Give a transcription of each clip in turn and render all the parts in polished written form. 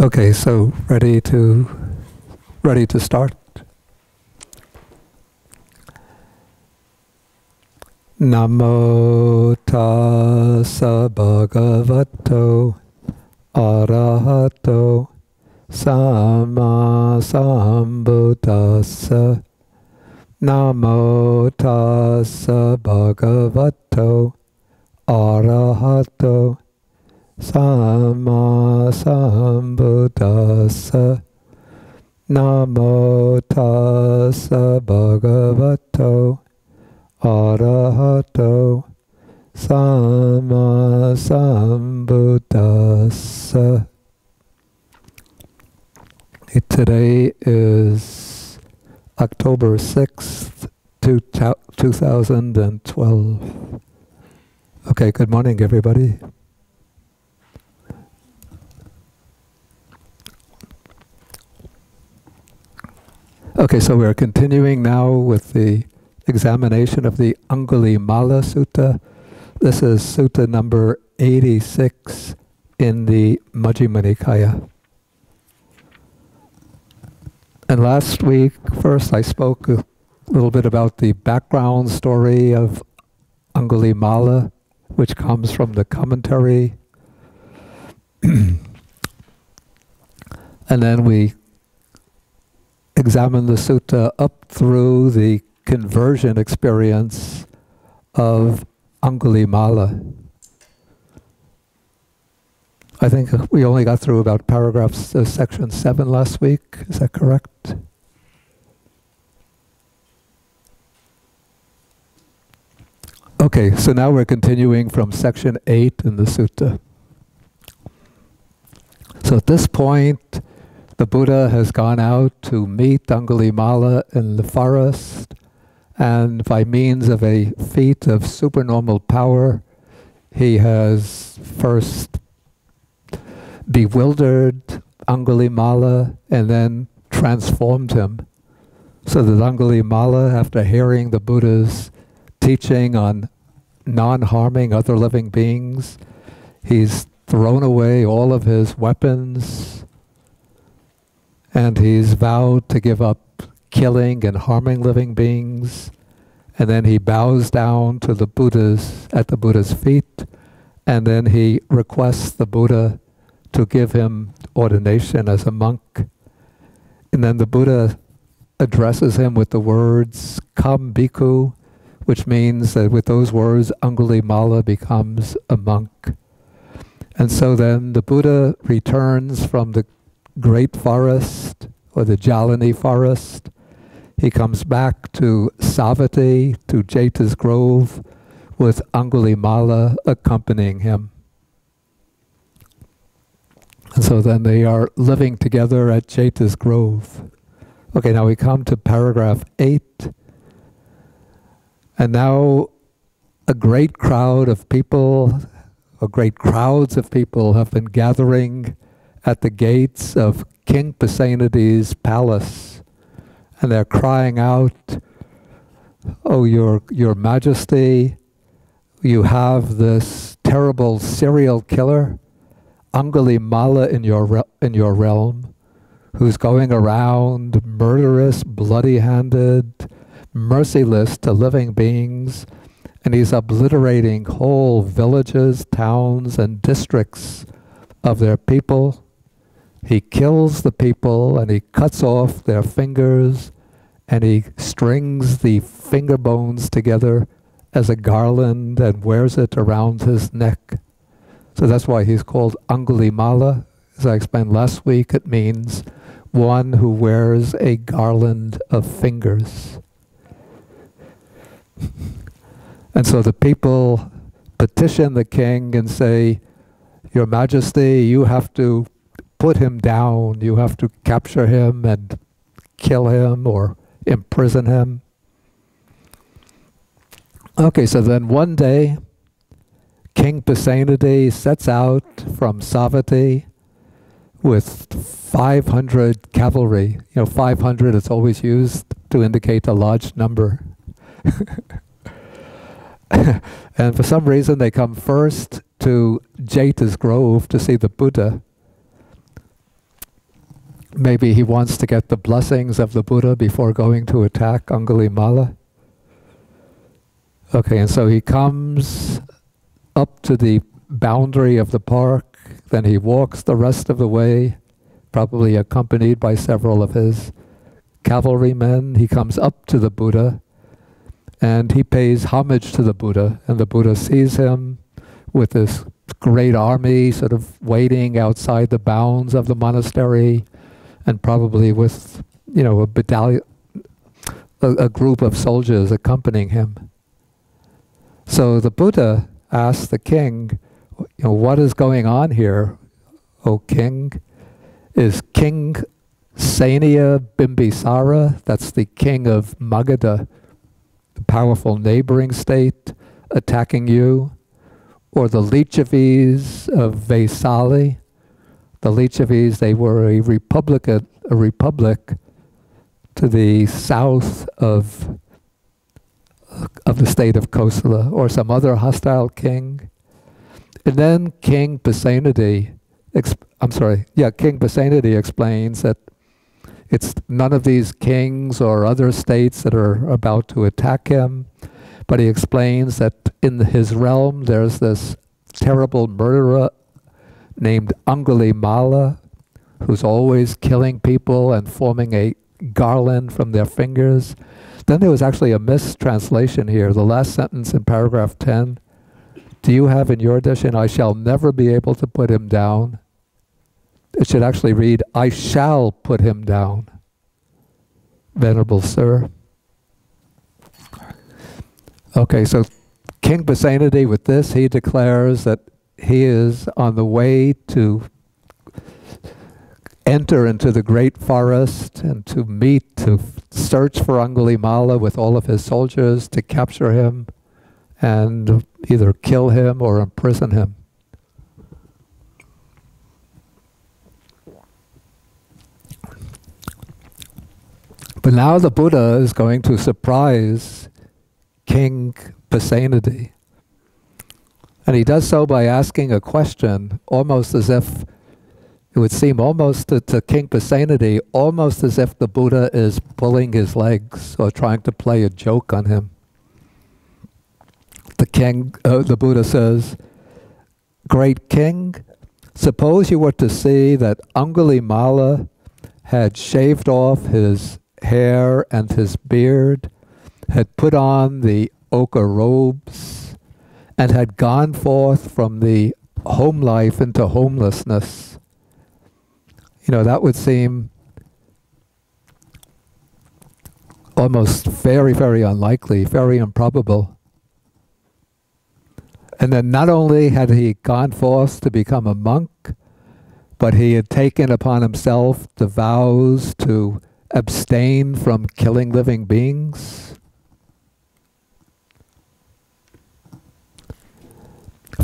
Okay, so ready to start. Namo tassa bhagavato arahato sama sambuddhassa. Namo tassa bhagavato arahato sama sambuddhassa. Namo tassa bhagavato arahato sama sambuddhassa. Today is October 6th, 2012. Okay, good morning, everybody. Okay, so we're continuing now with the examination of the Angulimala Sutta. This is Sutta number 86 in the Majjhima Nikaya. And last week, first I spoke a little bit about the background story of Angulimala, which comes from the commentary. And then we examined the sutta up through the conversion experience of Angulimala. I think we only got through about paragraphs, section 7 last week. Is that correct? Okay, so now we're continuing from section 8 in the sutta. So at this point, the Buddha has gone out to meet Angulimala in the forest, and by means of a feat of supernormal power, he has first bewildered Angulimala and then transformed him. So that Angulimala, after hearing the Buddha's teaching on non-harming other living beings, he's thrown away all of his weapons and he's vowed to give up killing and harming living beings. And then he bows down to the Buddha's, at the Buddha's feet, and then he requests the Buddha to give him ordination as a monk. And then the Buddha addresses him with the words, "Come, Bhikkhu," which means that with those words, Angulimala becomes a monk. And so then the Buddha returns from the great forest, or the Jalani forest. He comes back to Savatthi, to Jeta's grove, with Angulimala accompanying him. And so then they are living together at Jeta's grove. Okay, now we come to paragraph 8. And now a great crowd of people, or great crowds of people have been gathering at the gates of King Pasenadi's palace. And they're crying out, "Oh, your Majesty, you have this terrible serial killer, Angulimala, in your realm, who's going around murderous, bloody-handed, merciless to living beings, and he's obliterating whole villages, towns, and districts of their people. He kills the people, and he cuts off their fingers, and he strings the finger bones together as a garland and wears it around his neck." So that's why he's called Angulimala. As I explained last week, it means one who wears a garland of fingers. And so the people petition the king and say, "Your Majesty, you have to put him down. You have to capture him and kill him or imprison him." Okay, so then one day, King Pasenadi sets out from Savatthi with 500 cavalry. 500 is always used to indicate a large number. And for some reason they come first to Jeta's grove to see the Buddha. maybe he wants to get the blessings of the Buddha before going to attack Angulimala. Okay, and so he comes up to the boundary of the park, then he walks the rest of the way, probably accompanied by several of his cavalrymen. He comes up to the Buddha, and he pays homage to the Buddha, and the Buddha sees him with this great army sort of waiting outside the bounds of the monastery, and probably with, you know, a battalion, a group of soldiers accompanying him. So the Buddha asked the king, you know, what is going on here, O king? Is King Sania Bimbisara, that's the king of Magadha, the powerful neighboring state, attacking you? Or the Lichavis of Vaisali? The Lichavis, they were a republic to the south of the state of Kosala, or some other hostile king. And then King Pasenadi, King Pasenadi explains that it's none of these kings or other states that are about to attack him, but he explains that in his realm there's this terrible murderer named Angulimala, who's always killing people and forming a garland from their fingers. Then there was actually a mistranslation here. The last sentence in paragraph 10, do you have in your edition, I shall never be able to put him down? It should actually read, I shall put him down, Venerable Sir. Okay, so King Pasenadi, with this, he declares that he is on the way to enter into the great forest and to search for Angulimala with all of his soldiers, to capture him and either kill him or imprison him. But now the Buddha is going to surprise King Pasenadi. And he does so by asking a question, almost as if, it would seem almost to King Pasenadi, almost as if the Buddha is pulling his legs or trying to play a joke on him. The Buddha says, Great King, suppose you were to see that Angulimala had shaved off his hair and his beard, had put on the ochre robes, and had gone forth from the home life into homelessness. You know, that would seem almost very, very unlikely, very improbable. And then not only had he gone forth to become a monk, but he had taken upon himself the vows to abstain from killing living beings,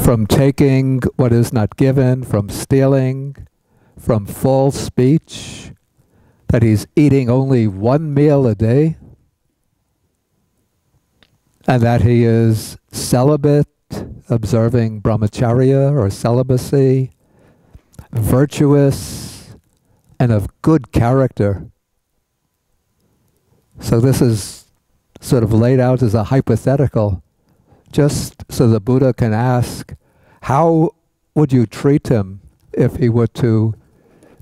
from taking what is not given, from stealing, from false speech, that he's eating only one meal a day, and that he is celibate, observing brahmacharya or celibacy, virtuous, and of good character. So this is sort of laid out as a hypothetical, just so the Buddha can ask, how would you treat him if you were to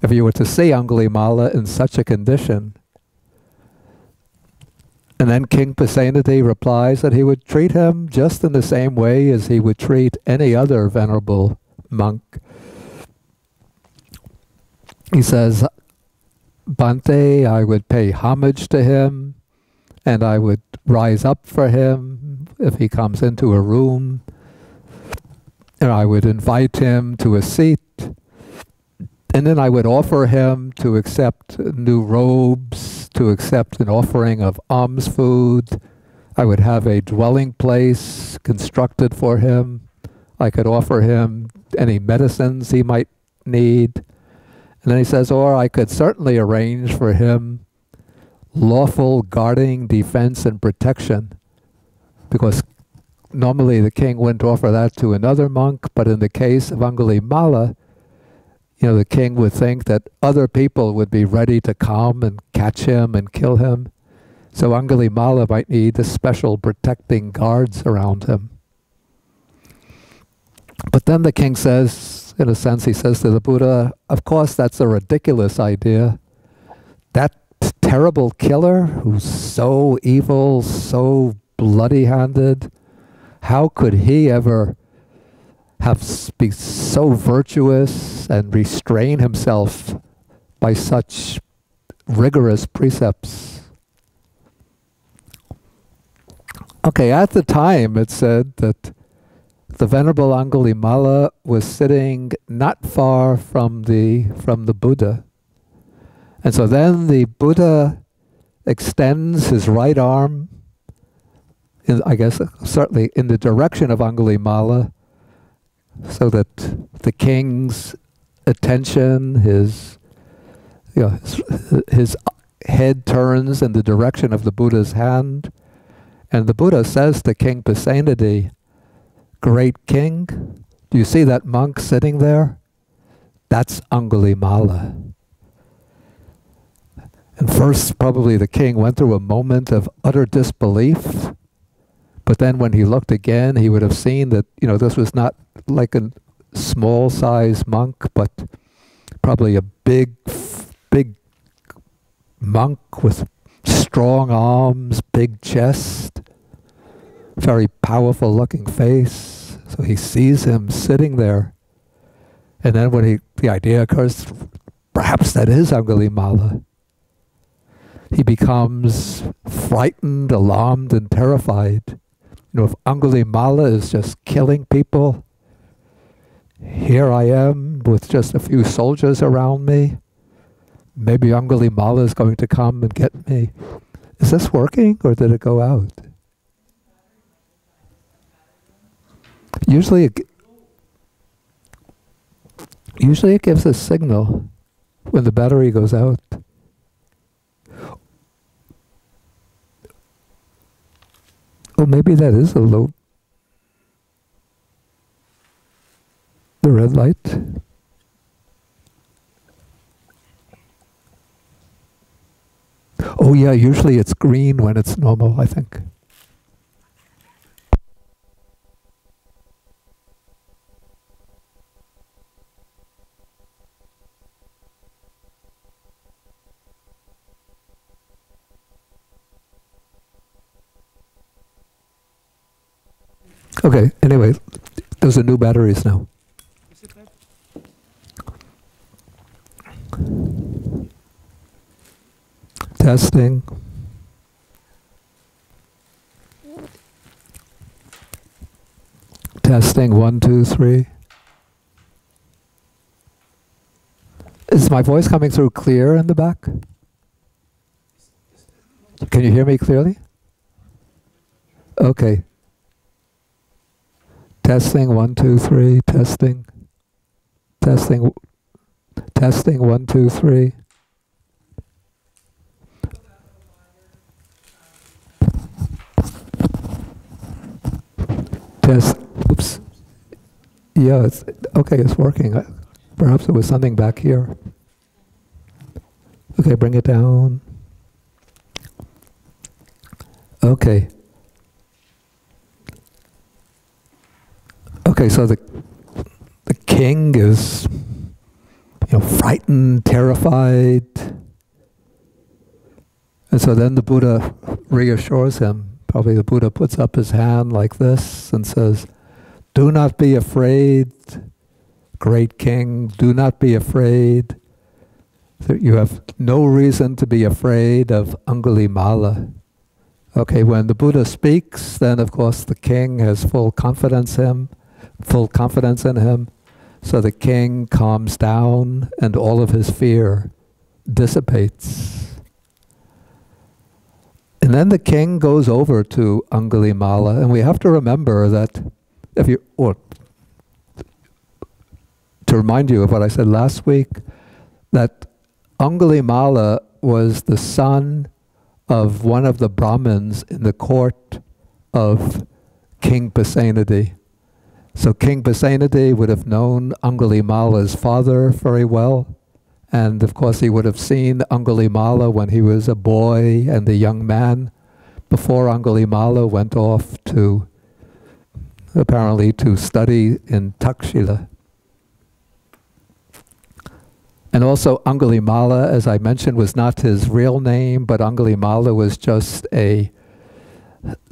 see Angulimala in such a condition? And then King Pasenadi replies that he would treat him just in the same way as he would treat any other venerable monk. He says, Bhante, I would pay homage to him, and I would rise up for him if he comes into a room, and I would invite him to a seat, and then I would offer him to accept new robes, to accept an offering of alms food. I would have a dwelling place constructed for him. I could offer him any medicines he might need. And then he says, or I could certainly arrange for him lawful guarding, defense, and protection. Because normally the king wouldn't offer that to another monk, but in the case of Angulimala, the king would think that other people would be ready to come and catch him and kill him. So Angulimala might need the special protecting guards around him. But then the king says, in a sense, he says to the Buddha, of course that's a ridiculous idea. That terrible killer who's so evil, so bloody-handed, how could he ever be so virtuous and restrain himself by such rigorous precepts? Okay, at the time it said that the Venerable Angulimala was sitting not far from the Buddha. And so then the Buddha extends his right arm, I guess certainly in the direction of Angulimala, so that the king's attention, his head turns in the direction of the Buddha's hand. And the Buddha says to King Pasenadi, "Great king, do you see that monk sitting there? That's Angulimala." And first, probably the king went through a moment of utter disbelief. But then when he looked again, he would have seen that, this was not like a small-size monk, but probably a big monk with strong arms, big chest, very powerful-looking face. So he sees him sitting there. And then when the idea occurs, perhaps that is Angulimala. He becomes frightened, alarmed, and terrified. If Angulimala is just killing people, here I am with just a few soldiers around me. Maybe Angulimala is going to come and get me. Is this working, or did it go out? Usually it gives a signal when the battery goes out. Oh, maybe that is a low. The red light. Oh yeah, usually it's green when it's normal, I think. Okay, anyway, those are new batteries now. Testing. Testing, 1, 2, 3. Is my voice coming through clear in the back? Can you hear me clearly? Okay. Testing, 1, 2, 3, testing. Testing, 1, 2, 3. Test, oops. Yeah, it's working. Perhaps it was something back here. Okay, bring it down. Okay. Okay, so the king is, frightened, terrified. And so then the Buddha reassures him. Probably the Buddha puts up his hand like this and says, "Do not be afraid, great king, do not be afraid. You have no reason to be afraid of Angulimala." Okay, when the Buddha speaks, then of course the king has full confidence in him. So the king calms down and all of his fear dissipates. And then the king goes over to Angulimala, and we have to remember that to remind you of what I said last week, that Angulimala was the son of one of the Brahmins in the court of King Pasenadi. So King Pasenadi would have known Angulimala's father very well. And of course, he would have seen Angulimala when he was a boy and a young man, before Angulimala went off to, apparently, to study in Takshila. And also Angulimala, as I mentioned, was not his real name, but Angulimala was just a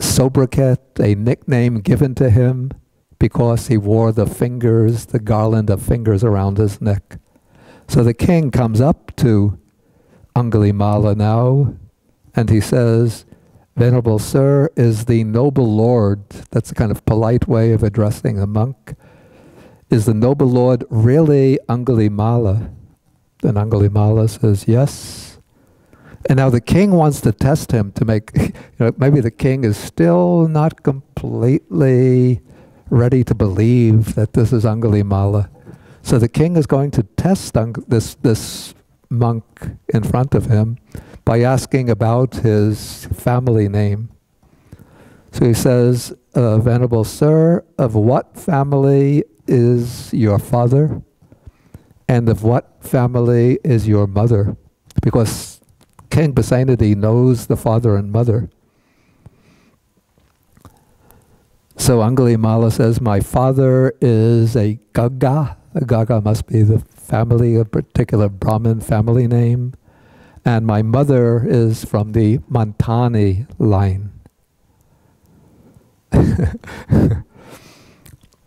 sobriquet, a nickname given to him because he wore the fingers, the garland of fingers around his neck. So the king comes up to Angulimala now, and he says, "Venerable Sir, is the noble lord," that's a kind of polite way of addressing a monk, "is the noble lord really Angulimala?" And Angulimala says, "Yes." And now the king wants to test him to make, maybe the king is still not completely ready to believe that this is Angulimala. So the king is going to test this monk in front of him by asking about his family name. So he says, "Venerable Sir, of what family is your father? And of what family is your mother?" Because King Pasenadi knows the father and mother. So Angulimala says, "My father is a Gaga." A Gaga must be the family, a particular Brahmin family name. "And my mother is from the Mantani line."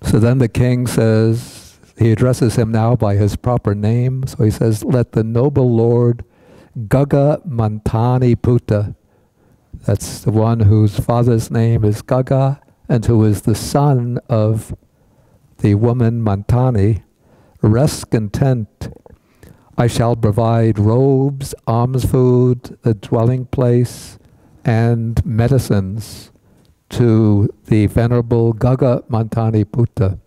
So then the king says, he addresses him now by his proper name. So he says, "Let the noble lord Gaga Mantani Puta," that's the one whose father's name is Gaga and who is the son of the woman Mantani, "rest content. I shall provide robes, alms food, a dwelling place, and medicines to the Venerable Gaga Mantani Puta."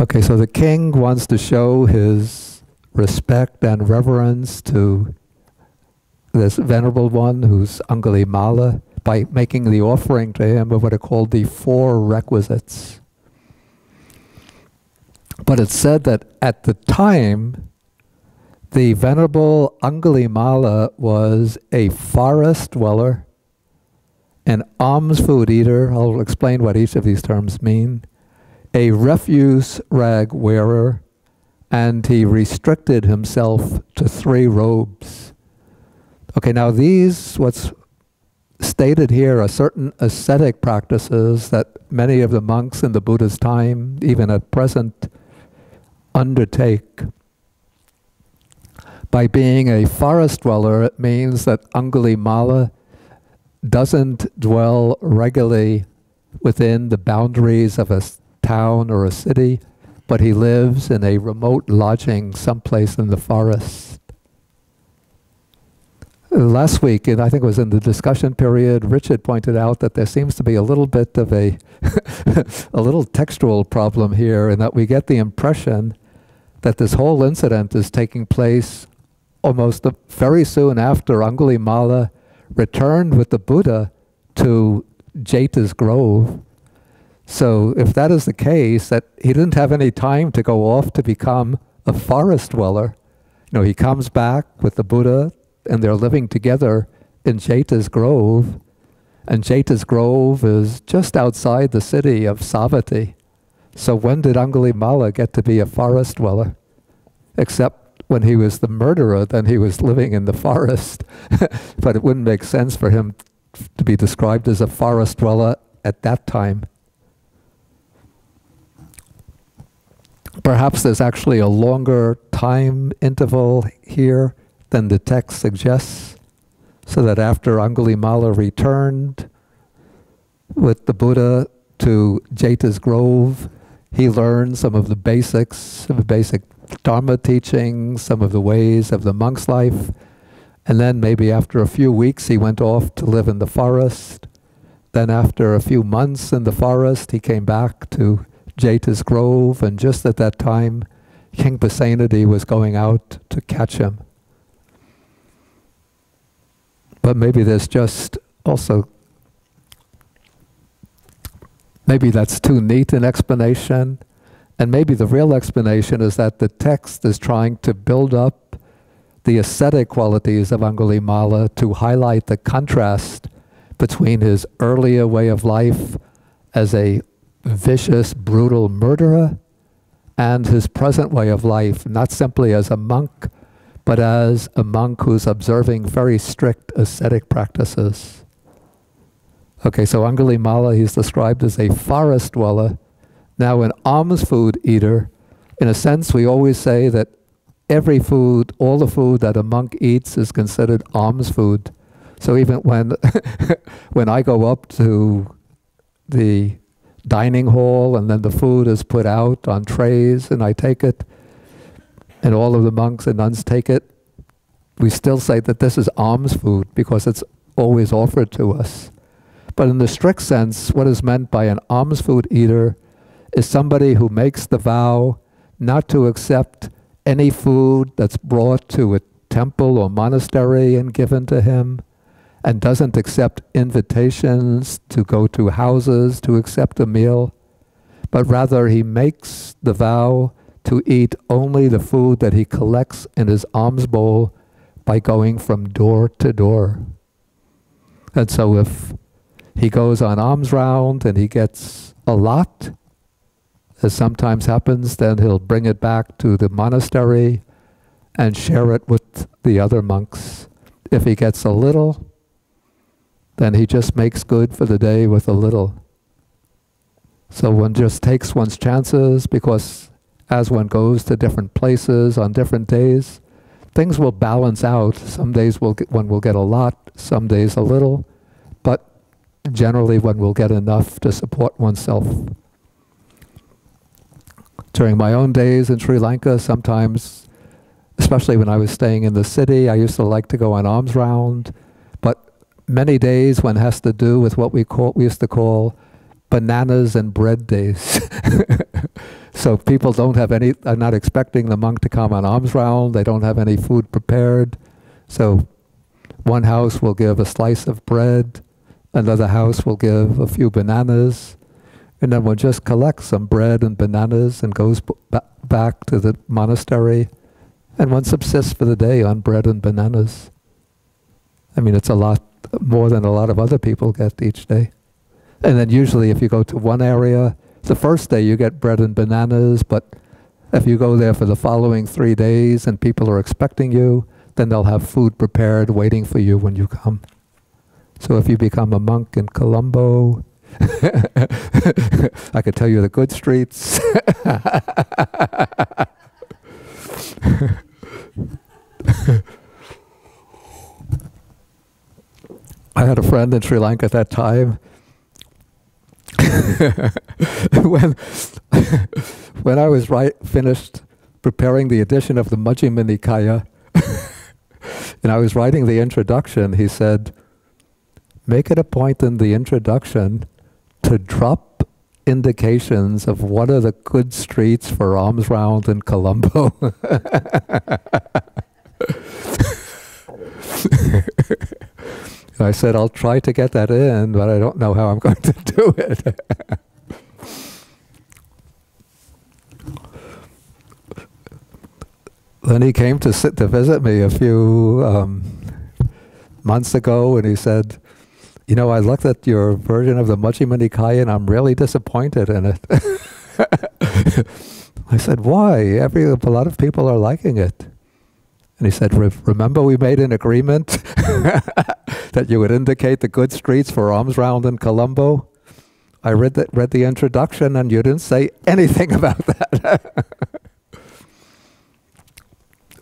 Okay, so the king wants to show his respect and reverence to this venerable one who's Angulimala by making the offering to him of what are called the 4 requisites. But it's said that at the time, the venerable Angulimala was a forest dweller, an alms food eater, I'll explain what each of these terms mean, a refuse rag wearer, and he restricted himself to 3 robes. Okay, now these, what's stated here, are certain ascetic practices that many of the monks in the Buddha's time, even at present, undertake. By being a forest dweller, it means that Angulimala doesn't dwell regularly within the boundaries of a town or a city, but he lives in a remote lodging someplace in the forest. Last week, and I think it was in the discussion period, Richard pointed out that there seems to be a little bit of a little textual problem here, in that we get the impression that this whole incident is taking place almost very soon after Angulimala returned with the Buddha to Jeta's grove. So if that is the case, that he didn't have any time to go off to become a forest dweller. He comes back with the Buddha, and they're living together in Jeta's grove. And Jeta's grove is just outside the city of Savatthi. So when did Angulimala get to be a forest dweller? Except when he was the murderer, then he was living in the forest. But it wouldn't make sense for him to be described as a forest dweller at that time. Perhaps there's actually a longer time interval here than the text suggests, so that after Angulimala returned with the Buddha to Jeta's grove, he learned some of the basics, some of the basic Dharma teachings, some of the ways of the monk's life, and then maybe after a few weeks he went off to live in the forest. Then after a few months in the forest, he came back to Jeta's grove, and just at that time, King Pasenadi was going out to catch him. But maybe there's just also maybe that's too neat an explanation. And maybe the real explanation is that the text is trying to build up the ascetic qualities of Angulimala to highlight the contrast between his earlier way of life as a vicious, brutal murderer and his present way of life, not simply as a monk, but as a monk who's observing very strict ascetic practices. Okay, so Angulimala, he's described as a forest dweller. Now, an alms food eater, in a sense, we always say that every food, all the food that a monk eats is considered alms food. So even when, when I go up to the dining hall and then the food is put out on trays and I take it, and all of the monks and nuns take it, we still say that this is alms food because it's always offered to us. But in the strict sense, what is meant by an alms food eater is somebody who makes the vow not to accept any food that's brought to a temple or monastery and given to him, and doesn't accept invitations to go to houses to accept a meal, but rather he makes the vow to eat only the food that he collects in his alms bowl by going from door to door. And so if he goes on alms round and he gets a lot, as sometimes happens, then he'll bring it back to the monastery and share it with the other monks. If he gets a little, then he just makes good for the day with a little. So one just takes one's chances, because as one goes to different places on different days, things will balance out. Some days one will get a lot, some days a little, but generally one will get enough to support oneself. During my own days in Sri Lanka, sometimes, especially when I was staying in the city, I used to like to go on alms round. But many days one has to do with what we used to call bananas and bread days. So people don't have any, are not expecting the monk to come on alms round. They don't have any food prepared. So one house will give a slice of bread, another house will give a few bananas, and then one just collects some bread and bananas and goes back to the monastery, and one subsists for the day on bread and bananas. I mean, it's a lot more than a lot of other people get each day. And then usually if you go to one area, the first day you get bread and bananas, but if you go there for the following 3 days and people are expecting you, then they'll have food prepared waiting for you when you come. So if you become a monk in Colombo, I could tell you the good streets. I had a friend in Sri Lanka at that time. when I was finished preparing the edition of the Majjhima Nikaya, and I was writing the introduction, he said, make it a point in the introduction to drop indications of what are the good streets for alms round in Colombo. I said, I'll try to get that in, but I don't know how I'm going to do it. Then he came to visit me a few months ago, and he said, you know, I looked at your version of the Majjhima Nikaya and I'm really disappointed in it. I said, why? A lot of people are liking it. And he said, remember we made an agreement that you would indicate the good streets for alms round in Colombo? I read the introduction and you didn't say anything about that.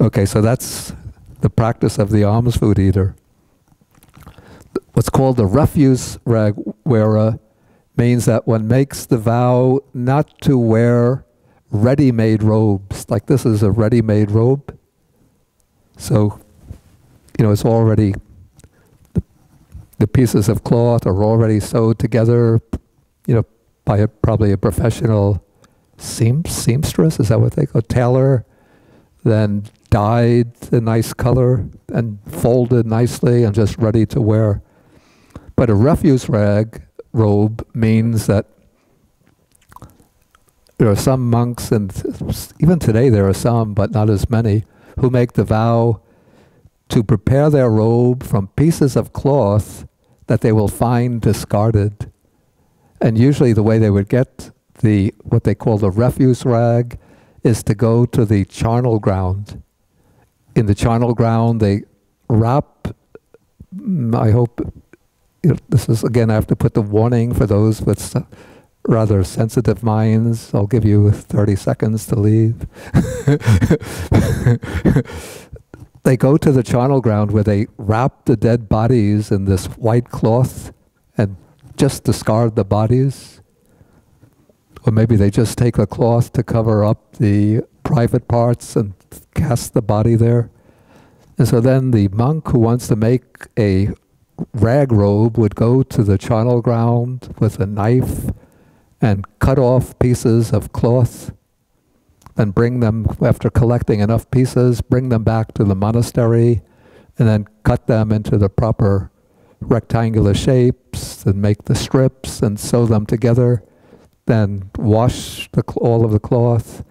Okay, so that's the practice of the alms food eater. What's called the refuge wearer means that one makes the vow not to wear ready-made robes. Like this is a ready-made robe. So, you know, it's already, the pieces of cloth are already sewed together, you know, by probably a professional seamstress, is that what they call tailor, then dyed a nice color and folded nicely and just ready to wear. But a refuge robe means that there are some monks, and even today there are some, but not as many, who make the vow to prepare their robe from pieces of cloth that they will find discarded. And usually the way they would get what they call the refuse rag is to go to the charnel ground. In the charnel ground, they wrap, I hope, this is, again, I have to put the warning for those with rather sensitive minds. I'll give you 30 seconds to leave. They go to the charnel ground where they wrap the dead bodies in this white cloth and just discard the bodies. Or maybe they just take a cloth to cover up the private parts and cast the body there. And so then the monk who wants to make a rag robe would go to the charnel ground with a knife and cut off pieces of cloth and bring them, after collecting enough pieces, bring them back to the monastery and then cut them into the proper rectangular shapes and make the strips and sew them together, then wash all of the cloth,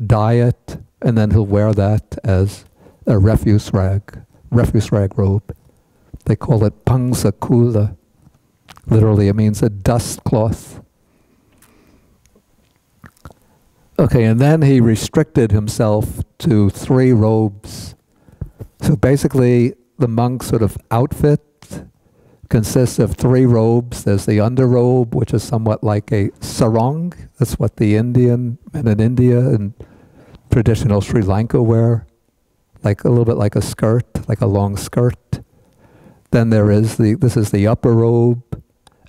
dye it, and then he'll wear that as a refuse rag robe. They call it pangsakula. Literally, it means a dust cloth. Okay, and then he restricted himself to 3 robes. So basically, the monk's sort of outfit consists of 3 robes. There's the underrobe, which is somewhat like a sarong. That's what the Indian men in India and traditional Sri Lanka wear, like a little bit like a skirt, like a long skirt. Then there is this is the upper robe,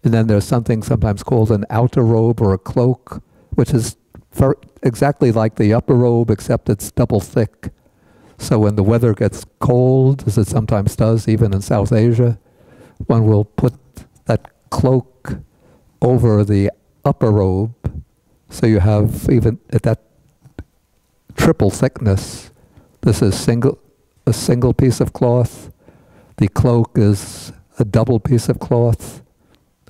and then there's something sometimes called an outer robe or a cloak, which is exactly like the upper robe, except it's double thick. So when the weather gets cold, as it sometimes does even in South Asia, one will put that cloak over the upper robe. So you have, even at that triple thickness, this is a single piece of cloth. The cloak is a double piece of cloth,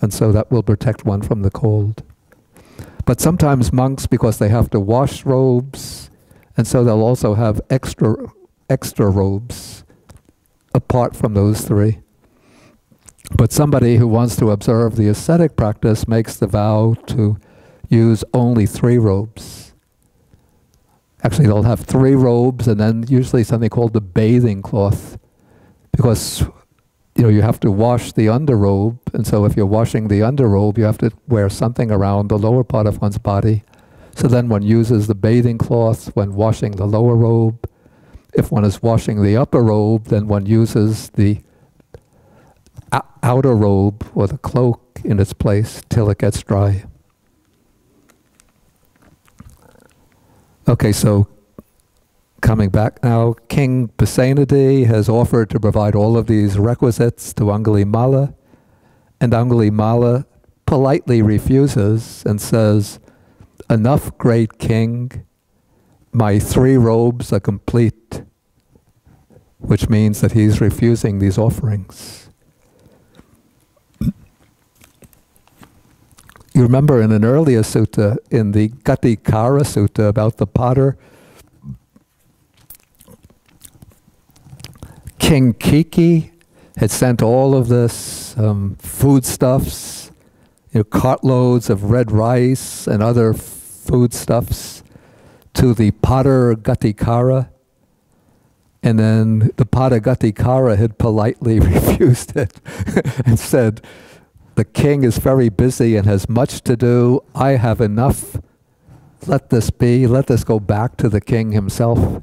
and so that will protect one from the cold. But sometimes monks, because they have to wash robes, and so they'll also have extra robes apart from those 3. But somebody who wants to observe the ascetic practice makes the vow to use only 3 robes. Actually, they'll have 3 robes and then usually something called the bathing cloth, because you have to wash the underrobe, and so if you're washing the underrobe, you have to wear something around the lower part of one's body. So then one uses the bathing cloth when washing the lower robe. If one is washing the upper robe, then one uses the outer robe or the cloak in its place till it gets dry. Okay, so coming back now, King Pasenadi has offered to provide all of these requisites to Angulimala, and Angulimala politely refuses and says, "Enough, great king, my 3 robes are complete," which means that he's refusing these offerings. You remember in an earlier sutta, in the Gatikara Sutta about the potter, King Kiki had sent all of this foodstuffs, cartloads of red rice and other foodstuffs to the potter Gatikara, and then the potter Gatikara had politely refused it and said, "The king is very busy and has much to do. I have enough. Let this be. Let this go back to the king himself."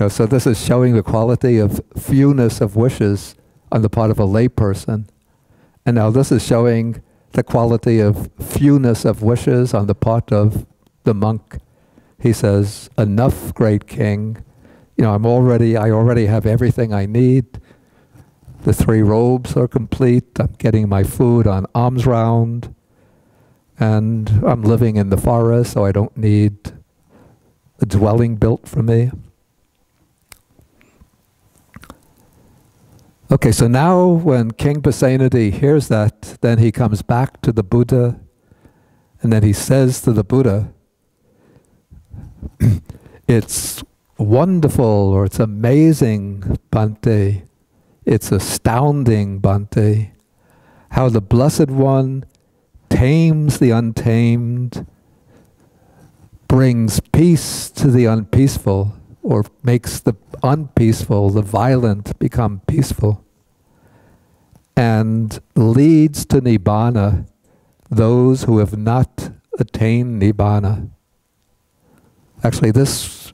So this is showing the quality of fewness of wishes on the part of a layperson. And now this is showing the quality of fewness of wishes on the part of the monk. He says, "Enough, great king. I already have everything I need. The 3 robes are complete. I'm getting my food on alms round. And I'm living in the forest, so I don't need a dwelling built for me." Okay, so now when King Pasenadi hears that, then he comes back to the Buddha, and then he says to the Buddha, It's wonderful, or it's amazing, Bhante. It's astounding, Bhante, how the Blessed One tames the untamed, brings peace to the unpeaceful, or makes the unpeaceful, the violent, become peaceful, and leads to Nibbana those who have not attained Nibbana. Actually, this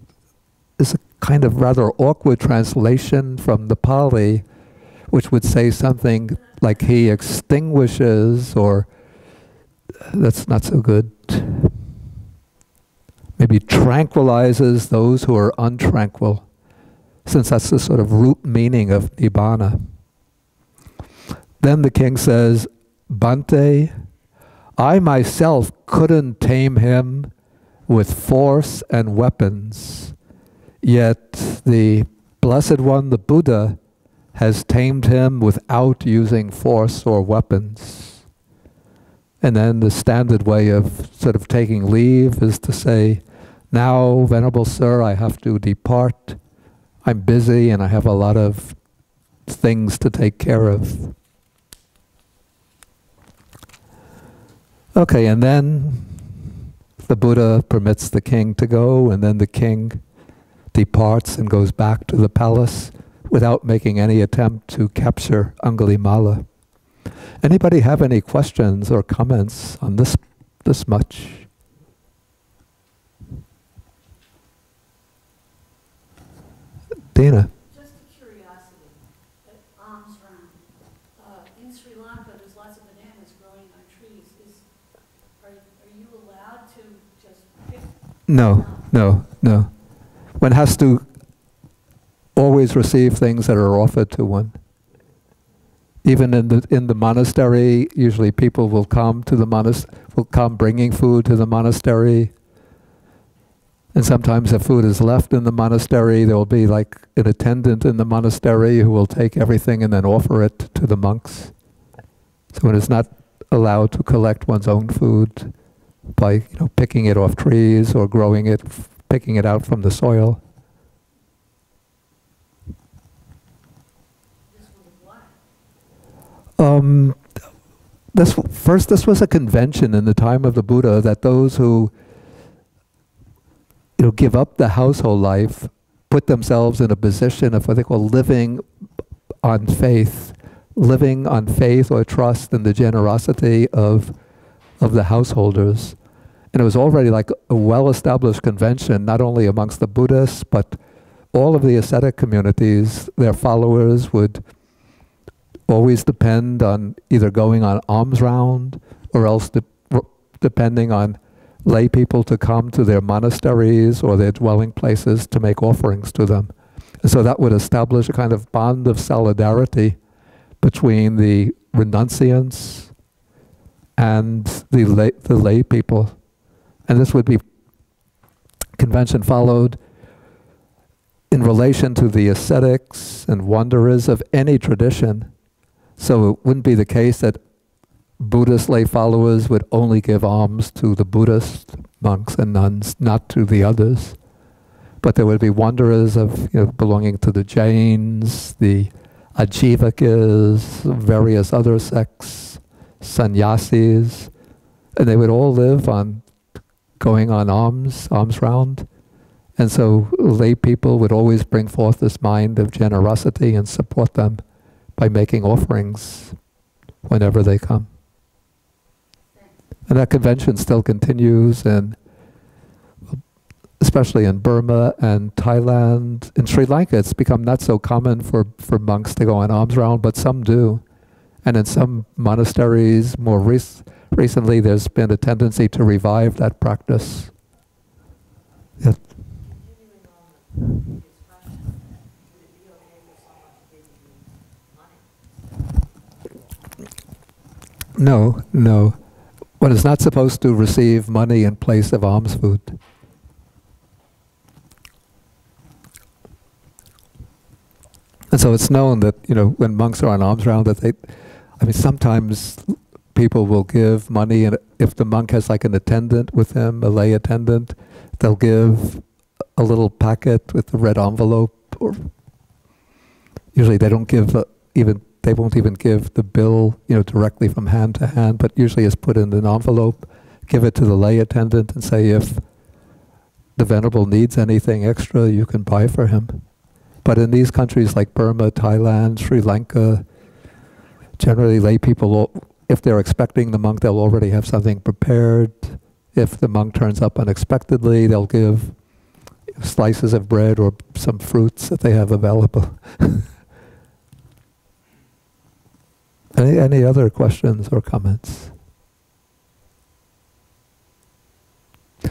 is a kind of rather awkward translation from the Pali, which would say something like he extinguishes, or that's not so good. Maybe tranquilizes those who are untranquil, since that's the sort of root meaning of Nibbana. Then the king says, Bhante, I myself couldn't tame him with force and weapons, yet the Blessed One, the Buddha, has tamed him without using force or weapons. And then the standard way of sort of taking leave is to say, now, Venerable Sir, I have to depart. I'm busy and I have a lot of things to take care of. Okay, and then the Buddha permits the king to go, and then the king departs and goes back to the palace without making any attempt to capture Angulimala. Anybody have any questions or comments on this much? Dana? Just a curiosity, at alms round. In Sri Lanka, there's lots of bananas growing on trees. Are you allowed to just pick? No. One has to always receive things that are offered to one. Even in the monastery, usually people will come to the will come bringing food to the monastery. And sometimes if food is left in the monastery, there will be like an attendant in the monastery who will take everything and then offer it to the monks. So one is not allowed to collect one's own food by picking it off trees or growing it, picking it out from the soil. This was a convention in the time of the Buddha that those who give up the household life, put themselves in a position of what they call living on faith or trust in the generosity of the householders. And it was already like a well-established convention, not only amongst the Buddhists, but all of the ascetic communities. Their followers would always depend on either going on alms round or else depending on lay people to come to their monasteries or their dwelling places to make offerings to them. And so that would establish a kind of bond of solidarity between the renunciants and the lay people. And this would be convention followed in relation to the ascetics and wanderers of any tradition. So it wouldn't be the case that Buddhist lay followers would only give alms to the Buddhist monks and nuns, not to the others. But there would be wanderers of belonging to the Jains, the Ajivakas, various other sects, sannyasis, and they would all live on going on alms round. And so lay people would always bring forth this mind of generosity and support them by making offerings whenever they come. And that convention still continues, and especially in Burma and Thailand. In Sri Lanka, it's become not so common for monks to go on alms round, but some do. And in some monasteries, more recently, there's been a tendency to revive that practice. Yeah. Continuing on the discussion, would it be okay for someone to give you money? No. One is not supposed to receive money in place of alms food. And so it's known that, when monks are on alms round, that sometimes people will give money, and if the monk has like an attendant with him, a lay attendant, they'll give a little packet with the red envelope, or usually they don't give they won't even give the bill, directly from hand to hand, but usually it's put in an envelope, give it to the lay attendant and say, if the Venerable needs anything extra, you can buy for him. But in these countries like Burma, Thailand, Sri Lanka, generally lay people, if they're expecting the monk, they'll already have something prepared. If the monk turns up unexpectedly, they'll give slices of bread or some fruits that they have available. Any other questions or comments?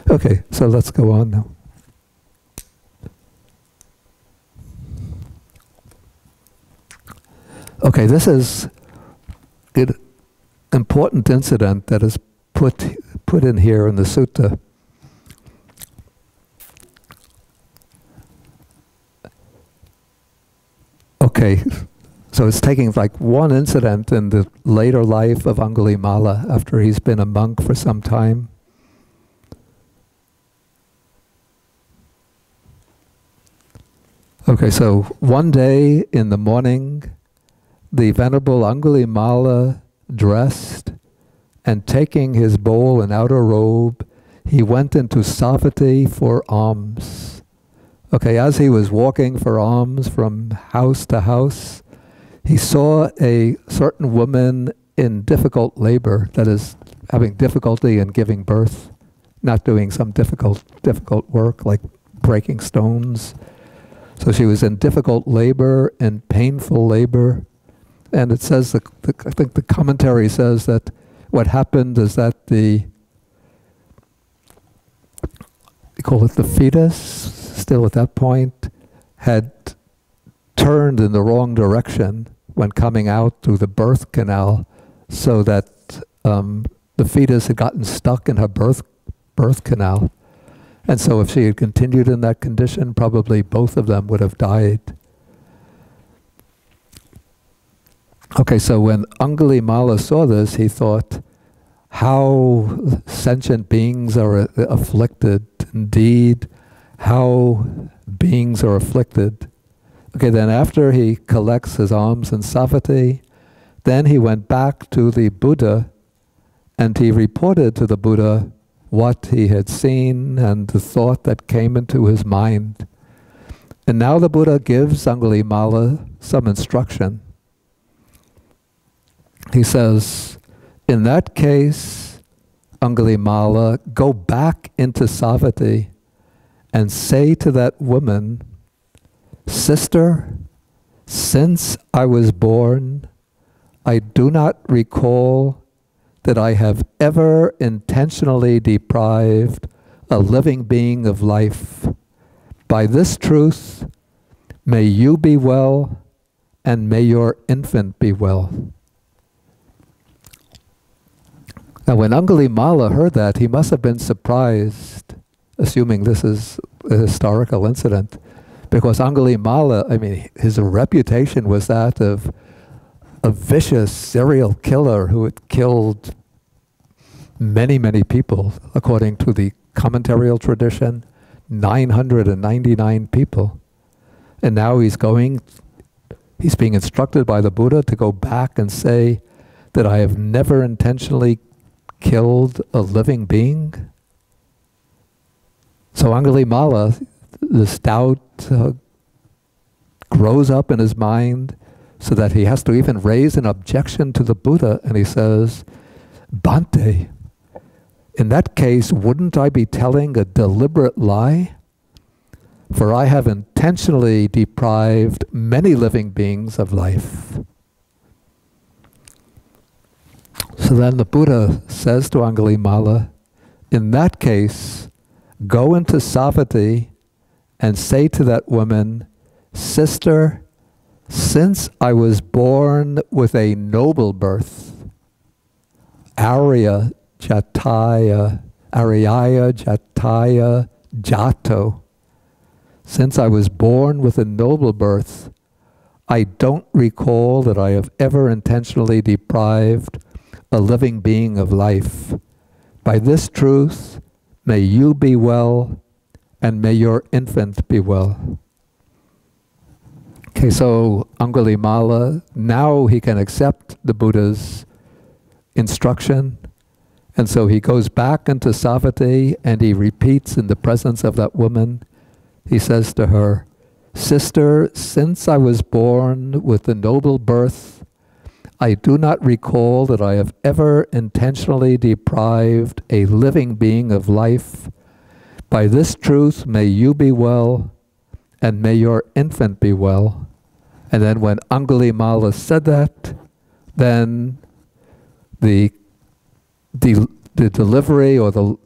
Okay, so let's go on now. Okay, this is an important incident that is put in here in the sutta. Okay, so it's taking like one incident in the later life of Angulimala after he's been a monk for some time. Okay, so one day in the morning, the Venerable Angulimala dressed, and taking his bowl and outer robe, he went into Savatthi for alms. Okay, as he was walking for alms from house to house, he saw a certain woman in difficult labor, that is, having difficulty in giving birth, not doing some difficult work like breaking stones. So she was in difficult labor and painful labor. And it says, I think the commentary says that what happened is that they call it the fetus, still at that point, had turned in the wrong direction when coming out through the birth canal, so that the fetus had gotten stuck in her birth canal. And so if she had continued in that condition, probably both of them would have died. Okay, so when Angulimala saw this, he thought, how sentient beings are afflicted. Indeed, how beings are afflicted. Okay, then after he collects his alms in Savatthi, then he went back to the Buddha and he reported to the Buddha what he had seen and the thought that came into his mind. And now the Buddha gives Angulimala some instruction. He says, in that case, Angulimala, go back into Savatthi and say to that woman, Sister, since I was born, I do not recall that I have ever intentionally deprived a living being of life. By this truth, may you be well, and may your infant be well. Now, when Angulimala heard that, he must have been surprised, assuming this is a historical incident, because Angulimala, I mean, his reputation was that of a vicious serial killer who had killed many, many people, according to the commentarial tradition, 999 people. And now he's being instructed by the Buddha to go back and say that I have never intentionally killed a living being. So Angulimala, this doubt grows up in his mind so that he has to even raise an objection to the Buddha, and he says, Bhante, in that case, wouldn't I be telling a deliberate lie? For I have intentionally deprived many living beings of life. So then the Buddha says to Angulimala, in that case, go into Savatthi and say to that woman, Sister, since I was born with a noble birth, Aryaya Jataya Jato, since I was born with a noble birth, I don't recall that I have ever intentionally deprived a living being of life. By this truth, may you be well, and may your infant be well. Okay, so Angulimala, now he can accept the Buddha's instruction, and so he goes back into Savatthi and he repeats in the presence of that woman, he says to her, "Sister, since I was born with the noble birth, I do not recall that I have ever intentionally deprived a living being of life. By this truth, may you be well, and may your infant be well." And then when Angulimala said that, then the delivery, or the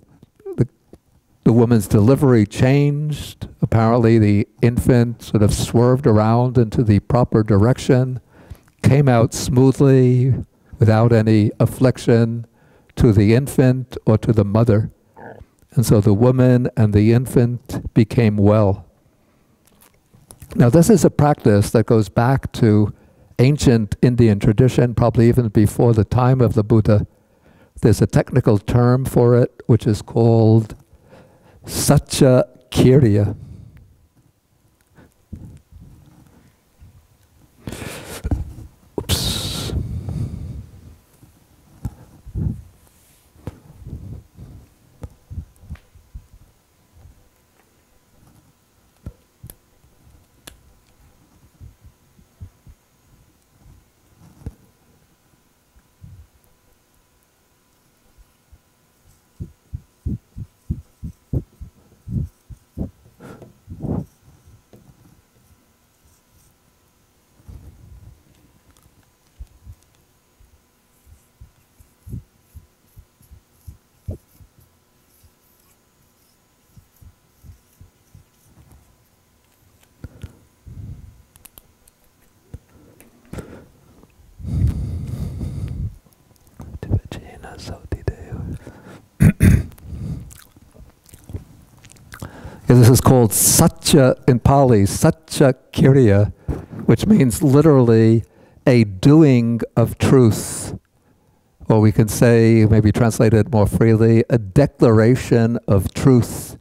woman's delivery changed. Apparently the infant sort of swerved around into the proper direction, came out smoothly without any affliction to the infant or to the mother. And so the woman and the infant became well. Now this is a practice that goes back to ancient Indian tradition, probably even before the time of the Buddha. There's a technical term for it, which is called Satya Kirya. Oops. This is called Satya in Pali, Satya Kirya, which means literally a doing of truth. Or we can say, maybe translate it more freely, a declaration of truth.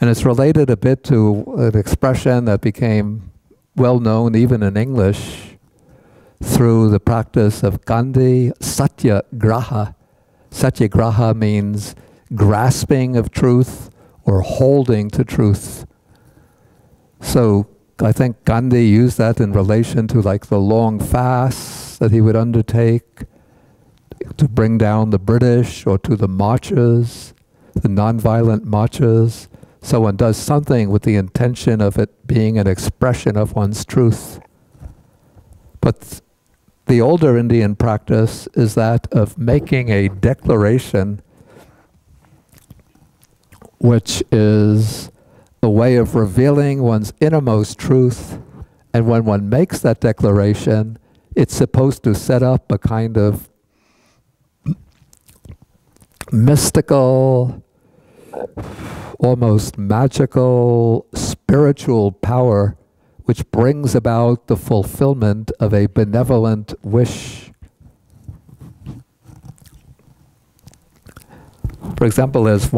And it's related a bit to an expression that became well known even in English through the practice of Gandhi, Satyagraha. Satyagraha means grasping of truth or holding to truth. So I think Gandhi used that in relation to like the long fasts that he would undertake to bring down the British, or to the marches, the nonviolent marches. So one does something with the intention of it being an expression of one's truth. But the older Indian practice is that of making a declaration, which is a way of revealing one's innermost truth. And when one makes that declaration, it's supposed to set up a kind of mystical, almost magical, spiritual power, which brings about the fulfillment of a benevolent wish. For example, there's